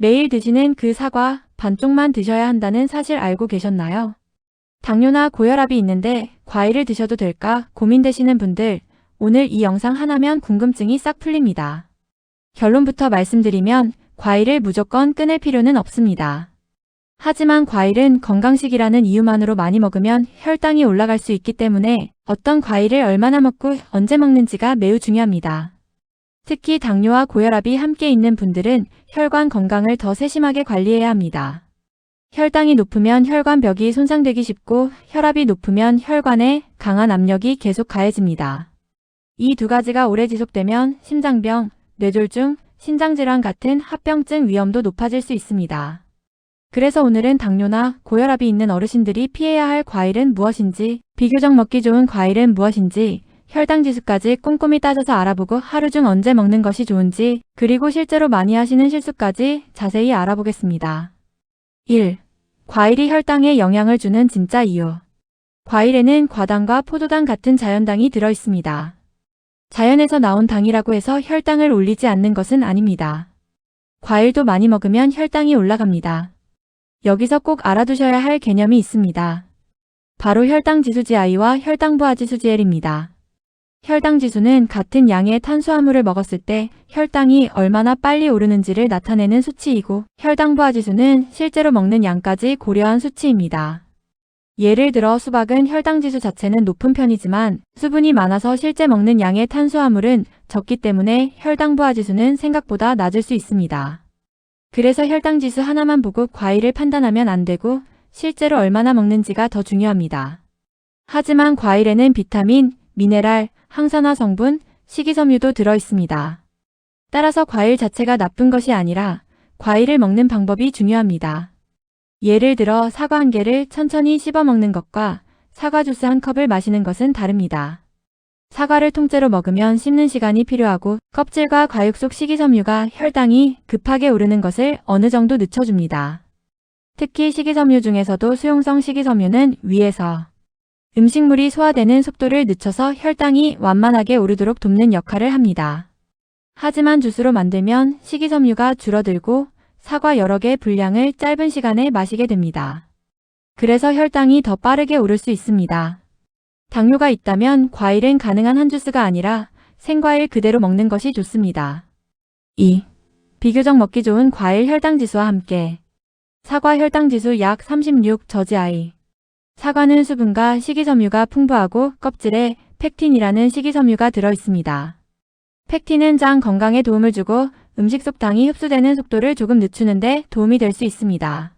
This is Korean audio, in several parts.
매일 드시는 그 사과 반쪽만 드셔야 한다는 사실 알고 계셨나요? 당뇨나 고혈압이 있는데 과일을 드셔도 될까 고민되시는 분들, 오늘 이 영상 하나면 궁금증이 싹 풀립니다. 결론부터 말씀드리면 과일을 무조건 끊을 필요는 없습니다. 하지만 과일은 건강식이라는 이유만으로 많이 먹으면 혈당이 올라갈 수 있기 때문에 어떤 과일을 얼마나 먹고 언제 먹는지가 매우 중요합니다. 특히 당뇨와 고혈압이 함께 있는 분들은 혈관 건강을 더 세심하게 관리해야 합니다. 혈당이 높으면 혈관벽이 손상되기 쉽고 혈압이 높으면 혈관에 강한 압력이 계속 가해집니다. 이 두 가지가 오래 지속되면 심장병, 뇌졸중, 신장질환 같은 합병증 위험도 높아질 수 있습니다. 그래서 오늘은 당뇨나 고혈압이 있는 어르신들이 피해야 할 과일은 무엇인지, 비교적 먹기 좋은 과일은 무엇인지, 혈당 지수까지 꼼꼼히 따져서 알아보고 하루 중 언제 먹는 것이 좋은지, 그리고 실제로 많이 하시는 실수까지 자세히 알아보겠습니다. 1. 과일이 혈당에 영향을 주는 진짜 이유. 과일에는 과당과 포도당 같은 자연당이 들어있습니다. 자연에서 나온 당이라고 해서 혈당을 올리지 않는 것은 아닙니다. 과일도 많이 먹으면 혈당이 올라갑니다. 여기서 꼭 알아두셔야 할 개념이 있습니다. 바로 혈당지수GI와 혈당부하지수GL입니다. 혈당지수는 같은 양의 탄수화물을 먹었을 때 혈당이 얼마나 빨리 오르는지를 나타내는 수치이고, 혈당부하지수는 실제로 먹는 양까지 고려한 수치입니다. 예를 들어 수박은 혈당지수 자체는 높은 편이지만 수분이 많아서 실제 먹는 양의 탄수화물은 적기 때문에 혈당부하지수는 생각보다 낮을 수 있습니다. 그래서 혈당지수 하나만 보고 과일을 판단하면 안 되고 실제로 얼마나 먹는지가 더 중요합니다. 하지만 과일에는 비타민, 미네랄, 항산화 성분, 식이섬유도 들어있습니다. 따라서 과일 자체가 나쁜 것이 아니라 과일을 먹는 방법이 중요합니다. 예를 들어 사과 한 개를 천천히 씹어 먹는 것과 사과 주스 한 컵을 마시는 것은 다릅니다. 사과를 통째로 먹으면 씹는 시간이 필요하고 껍질과 과육 속 식이섬유가 혈당이 급하게 오르는 것을 어느 정도 늦춰줍니다. 특히 식이섬유 중에서도 수용성 식이섬유는 위에서 음식물이 소화되는 속도를 늦춰서 혈당이 완만하게 오르도록 돕는 역할을 합니다. 하지만 주스로 만들면 식이섬유가 줄어들고 사과 여러 개의 분량을 짧은 시간에 마시게 됩니다. 그래서 혈당이 더 빠르게 오를 수 있습니다. 당뇨가 있다면 과일은 가능한 한 주스가 아니라 생과일 그대로 먹는 것이 좋습니다. 2. 비교적 먹기 좋은 과일 혈당지수와 함께. 사과 혈당지수 약 36저지I. 사과는 수분과 식이섬유가 풍부하고 껍질에 펙틴이라는 식이섬유가 들어있습니다. 펙틴은 장 건강에 도움을 주고 음식 속 당이 흡수되는 속도를 조금 늦추는 데 도움이 될 수 있습니다.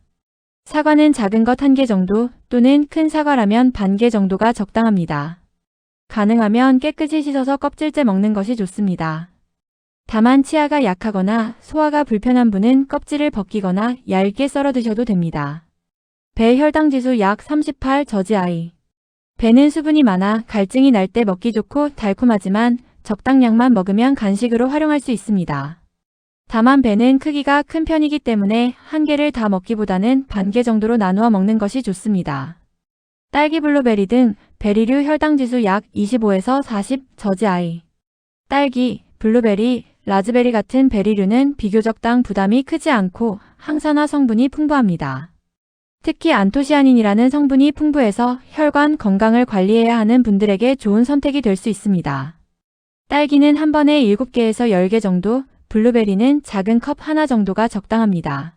사과는 작은 것 1개 정도 또는 큰 사과라면 반 개 정도가 적당합니다. 가능하면 깨끗이 씻어서 껍질째 먹는 것이 좋습니다. 다만 치아가 약하거나 소화가 불편한 분은 껍질을 벗기거나 얇게 썰어 드셔도 됩니다. 배 혈당지수 약 38저지I. 배는 수분이 많아 갈증이 날 때 먹기 좋고 달콤하지만 적당량만 먹으면 간식으로 활용할 수 있습니다. 다만 배는 크기가 큰 편이기 때문에 한 개를 다 먹기보다는 반 개 정도로 나누어 먹는 것이 좋습니다. 딸기, 블루베리 등 베리류 혈당지수 약 25에서 40저지I. 딸기, 블루베리, 라즈베리 같은 베리류는 비교적 당 부담이 크지 않고 항산화 성분이 풍부합니다. 특히 안토시아닌이라는 성분이 풍부해서 혈관 건강을 관리해야 하는 분들에게 좋은 선택이 될 수 있습니다. 딸기는 한 번에 7개에서 10개 정도, 블루베리는 작은 컵 하나 정도가 적당합니다.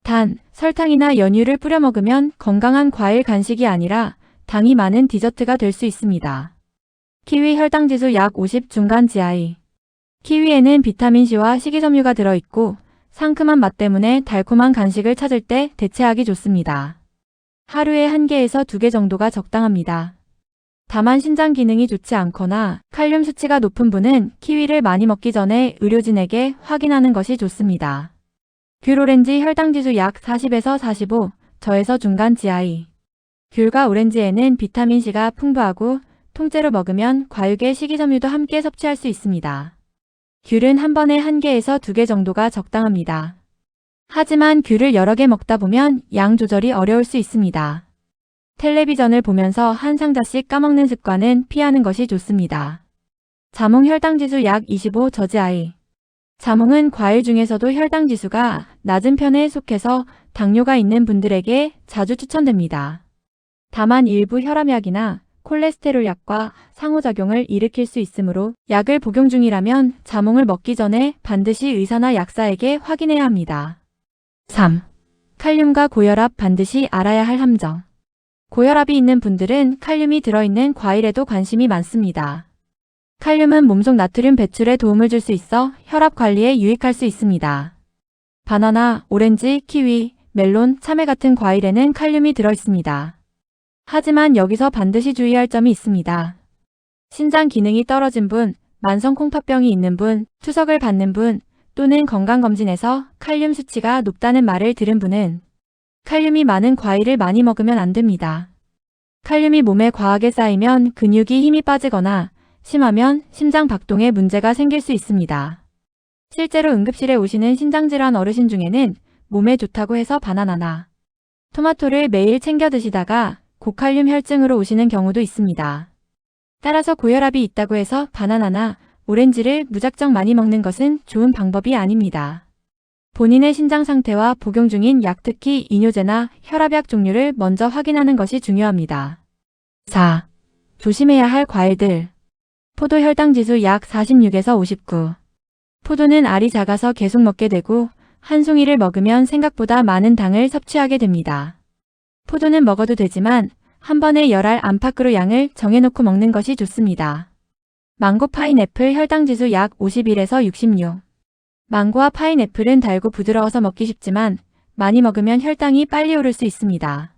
단, 설탕이나 연유를 뿌려 먹으면 건강한 과일 간식이 아니라 당이 많은 디저트가 될 수 있습니다. 키위 혈당지수 약 50 중간지I. 키위에는 비타민C와 식이섬유가 들어있고 상큼한 맛 때문에 달콤한 간식을 찾을 때 대체하기 좋습니다. 하루에 1개에서 2개 정도가 적당합니다. 다만 신장 기능이 좋지 않거나 칼륨 수치가 높은 분은 키위를 많이 먹기 전에 의료진에게 확인하는 것이 좋습니다. 귤 오렌지 혈당지수 약 40에서 45, 저에서 중간지I. 귤과 오렌지에는 비타민C가 풍부하고 통째로 먹으면 과육의 식이섬유도 함께 섭취할 수 있습니다. 귤은 한 번에 1개에서 2개 정도가 적당합니다. 하지만 귤을 여러 개 먹다 보면 양 조절이 어려울 수 있습니다. 텔레비전을 보면서 한 상자씩 까먹는 습관은 피하는 것이 좋습니다. 자몽 혈당지수 약 25저지I. 자몽은 과일 중에서도 혈당 지수가 낮은 편에 속해서 당뇨가 있는 분들에게 자주 추천됩니다. 다만 일부 혈압약이나 콜레스테롤 약과 상호작용을 일으킬 수 있으므로 약을 복용 중이라면 자몽을 먹기 전에 반드시 의사나 약사에게 확인해야 합니다. 3. 칼륨과 고혈압 반드시 알아야 할 함정. 고혈압이 있는 분들은 칼륨이 들어있는 과일에도 관심이 많습니다. 칼륨은 몸속 나트륨 배출에 도움을 줄 수 있어 혈압 관리에 유익할 수 있습니다. 바나나, 오렌지, 키위, 멜론, 참외 같은 과일에는 칼륨이 들어있습니다. 하지만 여기서 반드시 주의할 점이 있습니다. 신장 기능이 떨어진 분, 만성 콩팥병이 있는 분, 투석을 받는 분, 또는 건강검진에서 칼륨 수치가 높다는 말을 들은 분은 칼륨이 많은 과일을 많이 먹으면 안 됩니다. 칼륨이 몸에 과하게 쌓이면 근육이 힘이 빠지거나 심하면 심장 박동에 문제가 생길 수 있습니다. 실제로 응급실에 오시는 신장질환 어르신 중에는 몸에 좋다고 해서 바나나나 토마토를 매일 챙겨 드시다가 고칼륨 혈증으로 오시는 경우도 있습니다. 따라서 고혈압이 있다고 해서 바나나나 오렌지를 무작정 많이 먹는 것은 좋은 방법이 아닙니다. 본인의 신장 상태와 복용 중인 약 특히 이뇨제나 혈압약 종류를 먼저 확인하는 것이 중요합니다. 4. 조심해야 할 과일들. 포도 혈당 지수 약 46에서 59. 포도는 알이 작아서 계속 먹게 되고 한 송이를 먹으면 생각보다 많은 당을 섭취하게 됩니다. 포도는 먹어도 되지만 한 번에 10알 안팎으로 양을 정해놓고 먹는 것이 좋습니다. 망고 파인애플 혈당 지수 약 51에서 66. 망고와 파인애플은 달고 부드러워서 먹기 쉽지만 많이 먹으면 혈당이 빨리 오를 수 있습니다.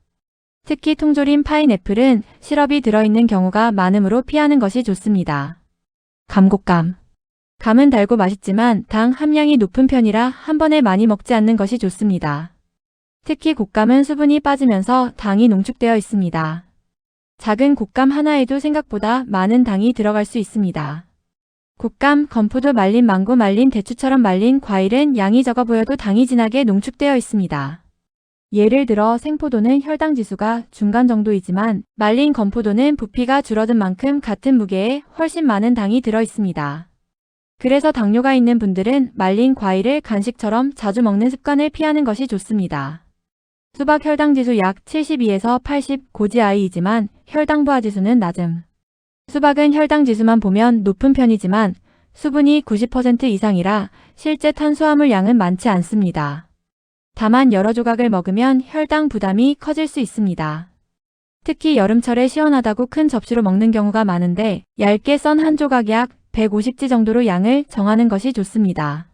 특히 통조림 파인애플은 시럽이 들어있는 경우가 많으므로 피하는 것이 좋습니다. 감곶감. 감은 달고 맛있지만 당 함량이 높은 편이라 한 번에 많이 먹지 않는 것이 좋습니다. 특히 곶감은 수분이 빠지면서 당이 농축되어 있습니다. 작은 곶감 하나에도 생각보다 많은 당이 들어갈 수 있습니다. 곶감, 건포도, 말린 망고, 말린 대추처럼 말린 과일은 양이 적어 보여도 당이 진하게 농축되어 있습니다. 예를 들어 생포도는 혈당 지수가 중간 정도이지만 말린 건포도는 부피가 줄어든 만큼 같은 무게에 훨씬 많은 당이 들어 있습니다. 그래서 당뇨가 있는 분들은 말린 과일을 간식처럼 자주 먹는 습관을 피하는 것이 좋습니다. 수박 혈당 지수 약 72에서 80 고지아이이지만 혈당 부하 지수는 낮음. 수박은 혈당 지수만 보면 높은 편이지만 수분이 90% 이상이라 실제 탄수화물 양은 많지 않습니다. 다만 여러 조각을 먹으면 혈당 부담이 커질 수 있습니다. 특히 여름철에 시원하다고 큰 접시로 먹는 경우가 많은데 얇게 썬 한 조각 약 150지 정도로 양을 정하는 것이 좋습니다.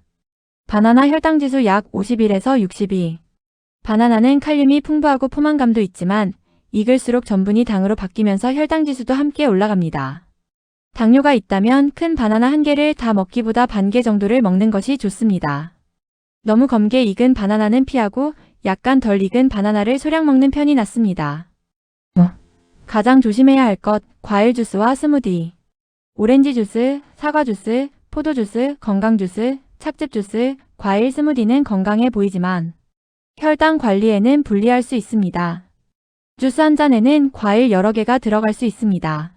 바나나 혈당 지수 약 51에서 62. 바나나는 칼륨이 풍부하고 포만감도 있지만 익을수록 전분이 당으로 바뀌면서 혈당 지수도 함께 올라갑니다. 당뇨가 있다면 큰 바나나 한 개를 다 먹기보다 반 개 정도를 먹는 것이 좋습니다. 너무 검게 익은 바나나는 피하고 약간 덜 익은 바나나를 소량 먹는 편이 낫습니다. 가장 조심해야 할 것, 과일 주스와 스무디. 오렌지 주스, 사과 주스, 포도 주스, 건강 주스, 착즙 주스, 과일 스무디는 건강해 보이지만 혈당 관리에는 불리할 수 있습니다. 주스 한 잔에는 과일 여러 개가 들어갈 수 있습니다.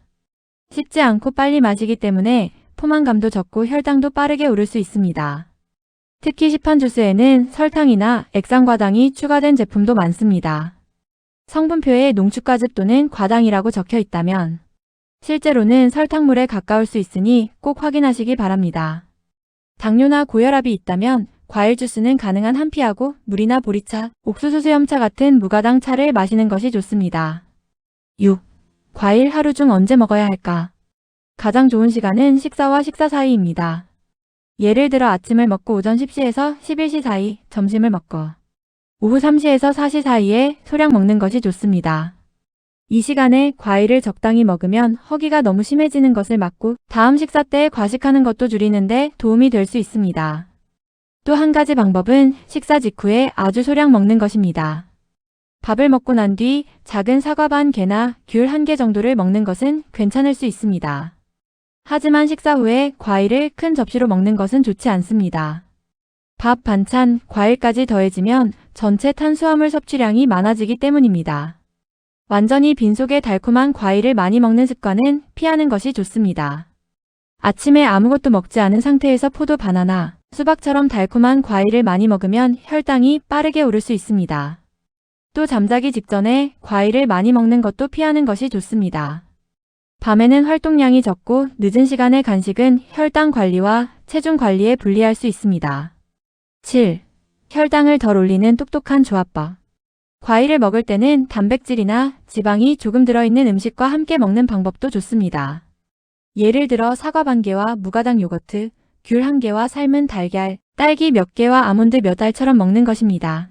씹지 않고 빨리 마시기 때문에 포만감도 적고 혈당도 빠르게 오를 수 있습니다. 특히 시판 주스에는 설탕이나 액상과당이 추가된 제품도 많습니다. 성분표에 농축과즙 또는 과당이라고 적혀 있다면 실제로는 설탕물에 가까울 수 있으니 꼭 확인하시기 바랍니다. 당뇨나 고혈압이 있다면 과일 주스는 가능한 한 피하고 물이나 보리차, 옥수수 수염차 같은 무가당 차를 마시는 것이 좋습니다. 6. 과일 하루 중 언제 먹어야 할까? 가장 좋은 시간은 식사와 식사 사이입니다. 예를 들어 아침을 먹고 오전 10시에서 11시 사이, 점심을 먹고 오후 3시에서 4시 사이에 소량 먹는 것이 좋습니다. 이 시간에 과일을 적당히 먹으면 허기가 너무 심해지는 것을 막고 다음 식사 때 과식하는 것도 줄이는데 도움이 될 수 있습니다. 또 한 가지 방법은 식사 직후에 아주 소량 먹는 것입니다. 밥을 먹고 난 뒤 작은 사과 반 개나 귤 한 개 정도를 먹는 것은 괜찮을 수 있습니다. 하지만 식사 후에 과일을 큰 접시로 먹는 것은 좋지 않습니다. 밥, 반찬, 과일까지 더해지면 전체 탄수화물 섭취량이 많아지기 때문입니다. 완전히 빈속에 달콤한 과일을 많이 먹는 습관은 피하는 것이 좋습니다. 아침에 아무것도 먹지 않은 상태에서 포도, 바나나, 수박처럼 달콤한 과일을 많이 먹으면 혈당이 빠르게 오를 수 있습니다. 또 잠자기 직전에 과일을 많이 먹는 것도 피하는 것이 좋습니다. 밤에는 활동량이 적고 늦은 시간의 간식은 혈당 관리와 체중 관리에 불리할 수 있습니다. 7. 혈당을 덜 올리는 똑똑한 조합법. 과일을 먹을 때는 단백질이나 지방이 조금 들어있는 음식과 함께 먹는 방법도 좋습니다. 예를 들어 사과 반 개와 무가당 요거트, 귤 한 개와 삶은 달걀, 딸기 몇 개와 아몬드 몇 알처럼 먹는 것입니다.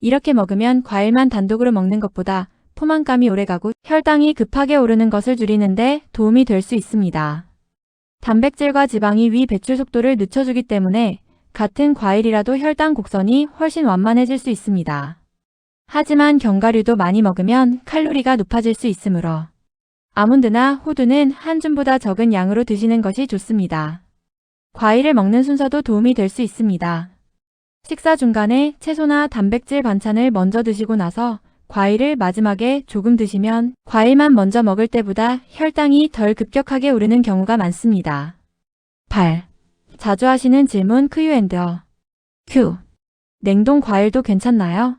이렇게 먹으면 과일만 단독으로 먹는 것보다 포만감이 오래가고 혈당이 급하게 오르는 것을 줄이는데 도움이 될 수 있습니다. 단백질과 지방이 위 배출 속도를 늦춰주기 때문에 같은 과일이라도 혈당 곡선이 훨씬 완만해질 수 있습니다. 하지만 견과류도 많이 먹으면 칼로리가 높아질 수 있으므로 아몬드나 호두는 한 줌보다 적은 양으로 드시는 것이 좋습니다. 과일을 먹는 순서도 도움이 될 수 있습니다. 식사 중간에 채소나 단백질 반찬을 먼저 드시고 나서 과일을 마지막에 조금 드시면 과일만 먼저 먹을 때보다 혈당이 덜 급격하게 오르는 경우가 많습니다. 8. 자주 하시는 질문 Q&A. 냉동 과일도 괜찮나요?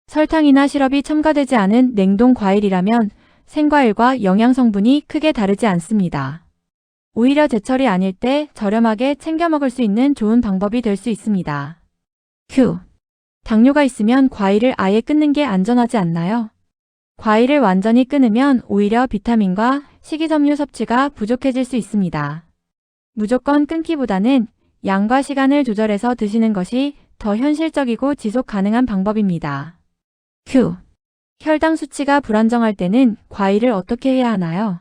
설탕이나 시럽이 첨가되지 않은 냉동 과일이라면 생과일과 영양 성분이 크게 다르지 않습니다. 오히려 제철이 아닐 때 저렴하게 챙겨 먹을 수 있는 좋은 방법이 될 수 있습니다. Q. 당뇨가 있으면 과일을 아예 끊는 게 안전하지 않나요? 과일을 완전히 끊으면 오히려 비타민과 식이섬유 섭취가 부족해질 수 있습니다. 무조건 끊기보다는 양과 시간을 조절해서 드시는 것이 더 현실적이고 지속 가능한 방법입니다. Q. 혈당 수치가 불안정할 때는 과일을 어떻게 해야 하나요?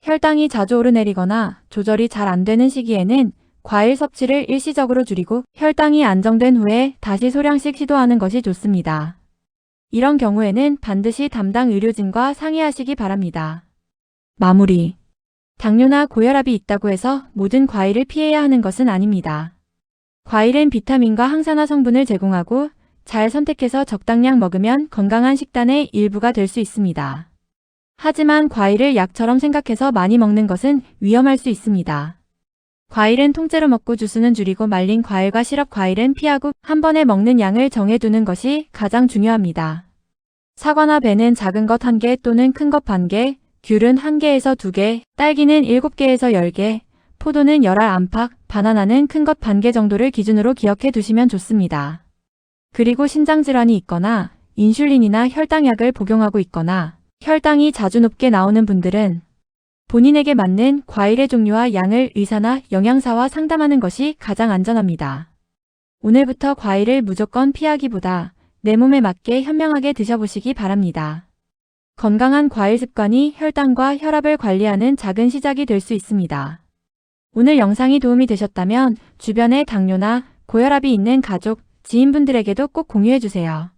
혈당이 자주 오르내리거나 조절이 잘 안 되는 시기에는 과일 섭취를 일시적으로 줄이고 혈당이 안정된 후에 다시 소량씩 시도하는 것이 좋습니다. 이런 경우에는 반드시 담당 의료진과 상의하시기 바랍니다. 마무리. 당뇨나 고혈압이 있다고 해서 모든 과일을 피해야 하는 것은 아닙니다. 과일은 비타민과 항산화 성분을 제공하고 잘 선택해서 적당량 먹으면 건강한 식단의 일부가 될 수 있습니다. 하지만 과일을 약처럼 생각해서 많이 먹는 것은 위험할 수 있습니다. 과일은 통째로 먹고 주스는 줄이고 말린 과일과 시럽 과일은 피하고 한 번에 먹는 양을 정해두는 것이 가장 중요합니다. 사과나 배는 작은 것 1개 또는 큰 것 반 개, 귤은 1개에서 2개, 딸기는 7개에서 10개, 포도는 10알 안팎, 바나나는 큰 것 반 개 정도를 기준으로 기억해 두시면 좋습니다. 그리고 심장질환이 있거나 인슐린이나 혈당약을 복용하고 있거나 혈당이 자주 높게 나오는 분들은 본인에게 맞는 과일의 종류와 양을 의사나 영양사와 상담하는 것이 가장 안전합니다. 오늘부터 과일을 무조건 피하기보다 내 몸에 맞게 현명하게 드셔보시기 바랍니다. 건강한 과일 습관이 혈당과 혈압을 관리하는 작은 시작이 될 수 있습니다. 오늘 영상이 도움이 되셨다면 주변에 당뇨나 고혈압이 있는 가족, 지인분들에게도 꼭 공유해주세요.